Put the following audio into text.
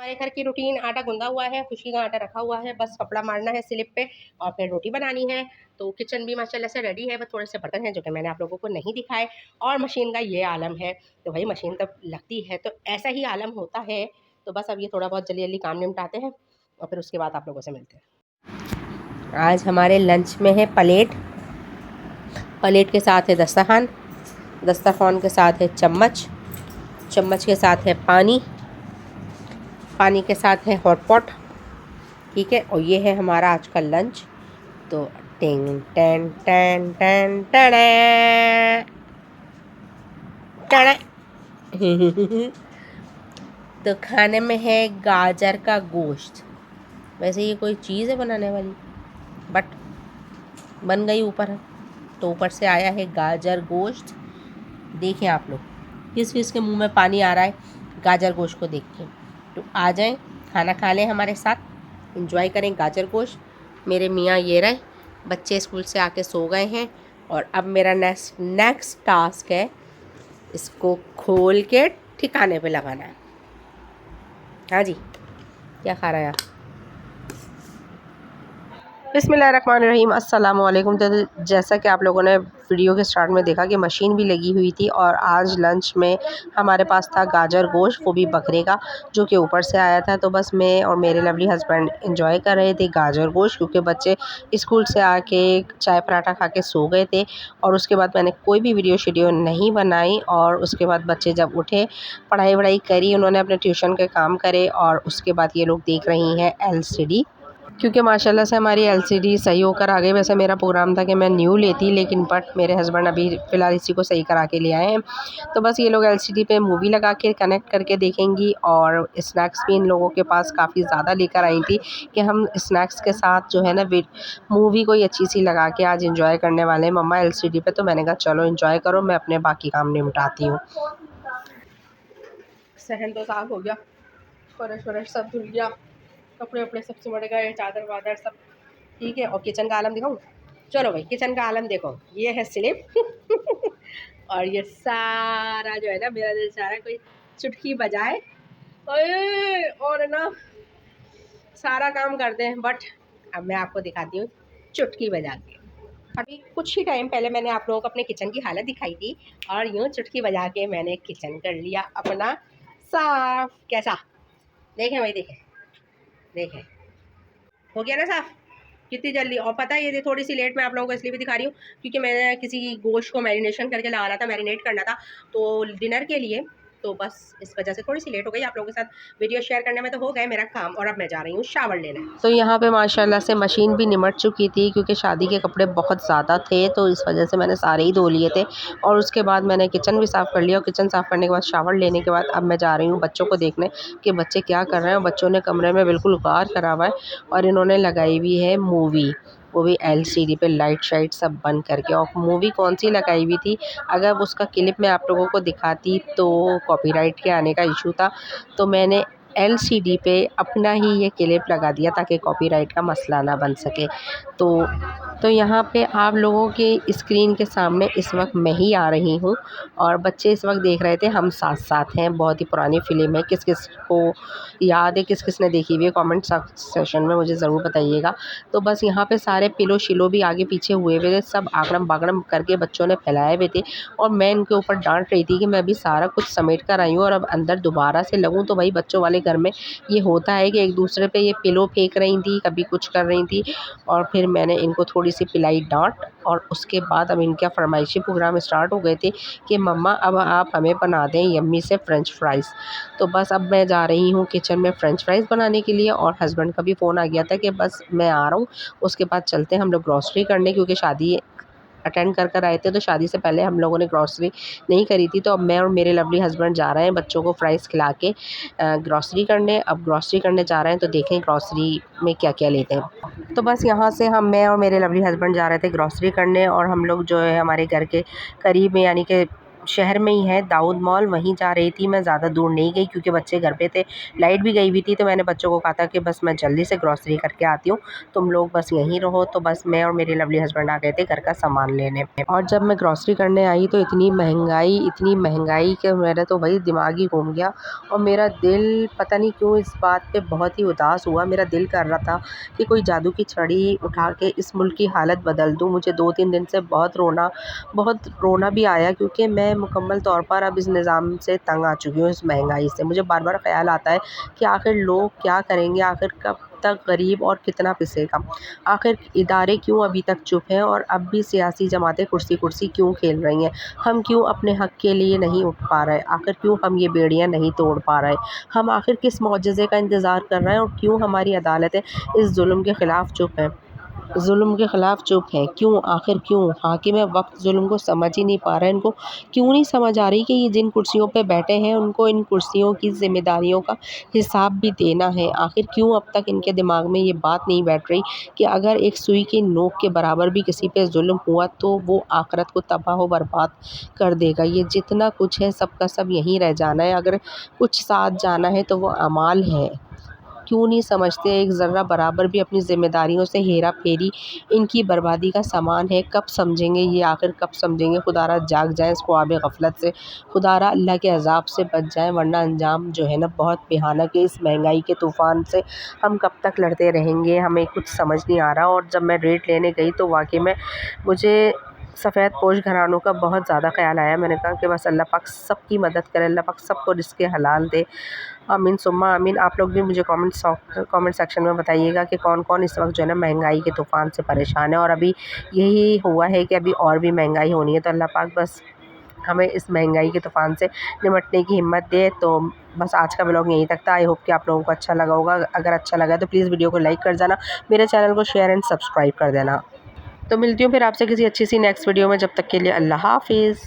हमारे घर की रूटीन, आटा गूंदा हुआ है, खुशी का आटा रखा हुआ है, बस कपड़ा मारना है स्लिप पे और फिर रोटी बनानी है। तो किचन भी माशाल्लाह से रेडी है, बस थोड़े से बर्तन हैं जो कि मैंने आप लोगों को नहीं दिखाए। और मशीन का ये आलम है, तो भाई मशीन तब लगती है तो ऐसा ही आलम होता है। तो बस अब ये थोड़ा बहुत जल्दी जल्दी काम निपटाते हैं और फिर उसके बाद आप लोगों से मिलते हैं। आज हमारे लंच में है प्लेट, प्लेट के साथ है दस्तरखान, दस्तरखान के साथ है चम्मच, चम्मच के साथ है पानी, पानी के साथ है हॉट पॉट। ठीक है, और ये है हमारा आज का लंच। तो टिंग tan tan tan tan tan तो खाने में है गाजर का गोश्त। वैसे ये कोई चीज़ है बनाने वाली, बट बन गई ऊपर है। तो ऊपर से आया है गाजर गोश्त। देखें आप लोग, किस किस के मुंह में पानी आ रहा है गाजर गोश्त को देख के। तो आ जाएं, खाना खा लें हमारे साथ, एंजॉय करें गाजर गोश्त। मेरे मियाँ ये रहे, बच्चे स्कूल से आके सो गए हैं और अब मेरा नेक्स्ट टास्क है इसको खोल के ठिकाने पे लगाना है। हाँ जी, क्या खा रहा है आप? बिस्मिल्लाहिर्रहमानिर्रहीम, अस्सलाम वालेकुम। तो जैसा कि आप लोगों ने वीडियो के स्टार्ट में देखा कि मशीन भी लगी हुई थी और आज लंच में हमारे पास था गाजर गोश्त, वो भी बकरे का, जो कि ऊपर से आया था। तो बस मैं और मेरे लवली हस्बैंड एंजॉय कर रहे थे गाजर गोश्त, क्योंकि बच्चे स्कूल से आके चाय पराठा खा के सो गए थे। और उसके बाद मैंने कोई भी वीडियो नहीं बनाई। और उसके बाद बच्चे जब उठे, पढ़ाई वढ़ाई करी, उन्होंने अपने ट्यूशन के काम करे और उसके बाद ये लोग देख रही हैं LCD, क्योंकि माशाल्लाह से हमारी LCD सही होकर आ गई। वैसे मेरा प्रोग्राम था कि मैं न्यू लेती, लेकिन बट मेरे हस्बैंड अभी फ़िलहाल इसी को सही करा के ले आए हैं। तो बस ये लोग LCD पे मूवी लगा के कनेक्ट करके देखेंगी। और स्नैक्स भी इन लोगों के पास काफ़ी ज़्यादा लेकर आई थी कि हम स्नैक्स के साथ जो है ना मूवी कोई अच्छी सी लगा के आज इंजॉय करने वाले हैं मम्मा LCD पे। तो मैंने कहा चलो इंजॉय करो, मैं अपने बाकी काम निपटाती हूँ। सहन तो साफ हो गया, फर्श वर्श सब धुल गया, कपड़े वपड़े सब सिमट गए, चादर वादर सब ठीक है। और किचन का आलम दिखाऊं? चलो भाई, किचन का आलम देखो, ये है स्लिप और ये सारा जो है ना, मेरा दिल चाह रहा है कोई चुटकी बजाए और ना सारा काम कर दें। बट अब मैं आपको दिखाती हूँ चुटकी बजा के। अभी कुछ ही टाइम पहले मैंने आप लोगों को अपने किचन की हालत दिखाई थी और यूँ चुटकी बजा के मैंने किचन कर लिया अपना साफ। कैसा? देखें भाई, देखें देखें, हो गया ना साफ कितनी जल्दी। और पता है ये थोड़ी सी लेट मैं आप लोगों को इसलिए भी दिखा रही हूँ क्योंकि मैंने किसी गोश्त को मैरिनेशन करके लगाना था, मैरिनेट करना था तो डिनर के लिए। तो बस इस वजह से थोड़ी सी लेट हो गई। आप लोगों के साथ वीडियो शेयर करने में तो हो गए मेरा काम। और अब मैं जा रही हूँ शावर लेने। तो यहाँ पे माशाल्लाह से मशीन भी निमट चुकी थी, क्योंकि शादी के कपड़े बहुत ज़्यादा थे तो इस वजह से मैंने सारे ही धो लिए थे। और उसके बाद मैंने किचन भी साफ़ कर लिया और किचन साफ़ करने के बाद शावर लेने के बाद अब मैं जा रही हूँ बच्चों को देखने कि बच्चे क्या कर रहे हैं। बच्चों ने कमरे में बिल्कुल गार करा हुआ है और इन्होंने लगाई हुई है मूवी, वो भी LCD पे लाइट शाइट सब बंद करके। और मूवी कौन सी लगाई हुई थी, अगर उसका क्लिप मैं आप लोगों को दिखाती तो कॉपीराइट के आने का इशू था। तो मैंने LCD पे अपना ही ये क्लिप लगा दिया ताकि कॉपीराइट का मसला ना बन सके। तो यहाँ पे आप लोगों के स्क्रीन के सामने इस वक्त मैं ही आ रही हूँ और बच्चे इस वक्त देख रहे थे हम साथ साथ हैं। बहुत ही पुरानी फ़िल्म है, किस किस को याद है, किस किस ने देखी हुई है, कमेंट सेक्शन में मुझे ज़रूर बताइएगा। तो बस यहाँ पे सारे पिलो शिलो भी आगे पीछे हुए हुए थे, सब आगड़म बागड़म करके बच्चों ने फैलाए हुए थे। और मैं इनके ऊपर डांट रही थी कि मैं भी सारा कुछ समेट कर आई हूँ और अब अंदर दोबारा से लगूँ। तो भाई बच्चों वाले घर में ये होता है कि एक दूसरे पे ये पिलो फेंक रही थी, कभी कुछ कर रही थी। और फिर मैंने इनको थोड़ी सी पिलाई डांट और उसके बाद अब इनका फरमाइशी प्रोग्राम स्टार्ट हो गए थे कि मम्मा अब आप हमें बना दें यम्मी से फ़्रेंच फ्राइज़। तो बस अब मैं जा रही हूँ किचन में फ़्रेंच फ्राइज़ बनाने के लिए। और हस्बैंड का भी फ़ोन आ गया था कि बस मैं आ रहा हूँ, उसके बाद चलते हैं हम लोग ग्रॉसरी करने, क्योंकि शादी अटेंड कर आए थे तो शादी से पहले हम लोगों ने ग्रॉसरी नहीं करी थी। तो अब मैं और मेरे लवली हस्बैंड जा रहे हैं बच्चों को फ्राइज़ खिला के ग्रॉसरी करने। अब ग्रॉसरी करने जा रहे हैं तो देखें ग्रॉसरी में क्या क्या लेते हैं। तो बस यहाँ से मैं और मेरे लवली हस्बैंड जा रहे थे ग्रॉसरी करने और हम लोग जो है हमारे घर के करीब में यानी कि शहर में ही है दाऊद मॉल, वहीं जा रही थी मैं, ज़्यादा दूर नहीं गई क्योंकि बच्चे घर पे थे, लाइट भी गई हुई थी। तो मैंने बच्चों को कहा था कि बस मैं जल्दी से ग्रॉसरी करके आती हूँ, तुम लोग बस यहीं रहो। तो बस मैं और मेरे लवली हस्बैंड आ गए थे घर का सामान लेने। और जब मैं ग्रॉसरी करने आई तो इतनी महंगाई कि मेरा तो भाई दिमाग ही घूम गया। और मेरा दिल पता नहीं क्यों इस बात पे बहुत ही उदास हुआ। मेरा दिल कर रहा था कि कोई जादू की छड़ी उठा के इस मुल्क की हालत बदल दूँ। मुझे 2-3 दिन से बहुत रोना भी आया क्योंकि मैं मुकम्मल तौर पर अब इस निज़ाम से तंग आ चुकी हूँ, इस महंगाई से। मुझे बार-बार ख़्याल आता है कि आखिर लोग क्या करेंगे, आखिर कब तक गरीब और कितना पिसेगा, आखिर इदारे क्यों अभी तक चुप हैं और अब भी सियासी जमातें कुर्सी क्यों खेल रही हैं। हम क्यों अपने हक़ के लिए नहीं उठ पा रहे, आखिर क्यों हम ये बेड़ियाँ नहीं तोड़ पा रहे, हम आखिर किस मौजज़े का इंतज़ार कर रहे हैं और क्यों हमारी अदालतें इस ज़ुल्म के ख़िलाफ़ चुप हैं। क्यों, आखिर क्यों? हाकिम वक्त जुल्म को समझ ही नहीं पा रहे हैं। इनको क्यों नहीं समझ आ रही कि ये जिन कुर्सियों पे बैठे हैं उनको इन कुर्सियों की ज़िम्मेदारियों का हिसाब भी देना है। आखिर क्यों अब तक इनके दिमाग में ये बात नहीं बैठ रही कि अगर एक सुई की नोक के बराबर भी किसी पे जुल्म हुआ तो वो आखिरत को तबाह व बर्बाद कर देगा। ये जितना कुछ है सब का सब यहीं रह जाना है। अगर कुछ साथ जाना है तो वो अमाल है। क्यों नहीं समझते, एक ज़र्रा बराबर भी अपनी ज़िम्मेदारियों से हेरा-फेरी इनकी बर्बादी का सामान है। कब समझेंगे ये, आखिर कब समझेंगे? खुदारा जाग जाएँ इस ख्वाब गफ़लत से, खुदारा अल्लाह के अज़ाब से बच जाएँ, वरना अंजाम जो है ना बहुत भयानक है। इस महंगाई के तूफ़ान से हम कब तक लड़ते रहेंगे, हमें कुछ समझ नहीं आ रहा। और जब मैं रेट लेने गई तो वाक़ई में मुझे सफ़ेद पोश घरानों का बहुत ज़्यादा ख़्याल आया। मैंने कहा कि बस अल्लाह पाक सबकी मदद करे, अल्लाह पाक सबको रिज़्क़ हलाल दे। आमीन सुम्मा आमीन। आप लोग भी मुझे कमेंट सेक्शन में बताइएगा कि कौन-कौन इस वक्त जो है ना महंगाई के तूफ़ान से परेशान है। और अभी यही हुआ है कि अभी और भी महंगाई होनी है। तो अल्लाह पाक बस हमें इस महंगाई के तूफ़ान से निपटने की हिम्मत दे। तो बस आज का व्लॉग यहीं तक था। आई होप कि आप लोगों को अच्छा लगा होगा। अगर अच्छा लगा तो प्लीज़ वीडियो को लाइक कर देना, मेरे चैनल को शेयर एंड सब्सक्राइब कर देना। तो मिलती हूँ फिर आपसे किसी अच्छी सी नेक्स्ट वीडियो में। जब तक के लिए अल्लाह हाफ़िज़।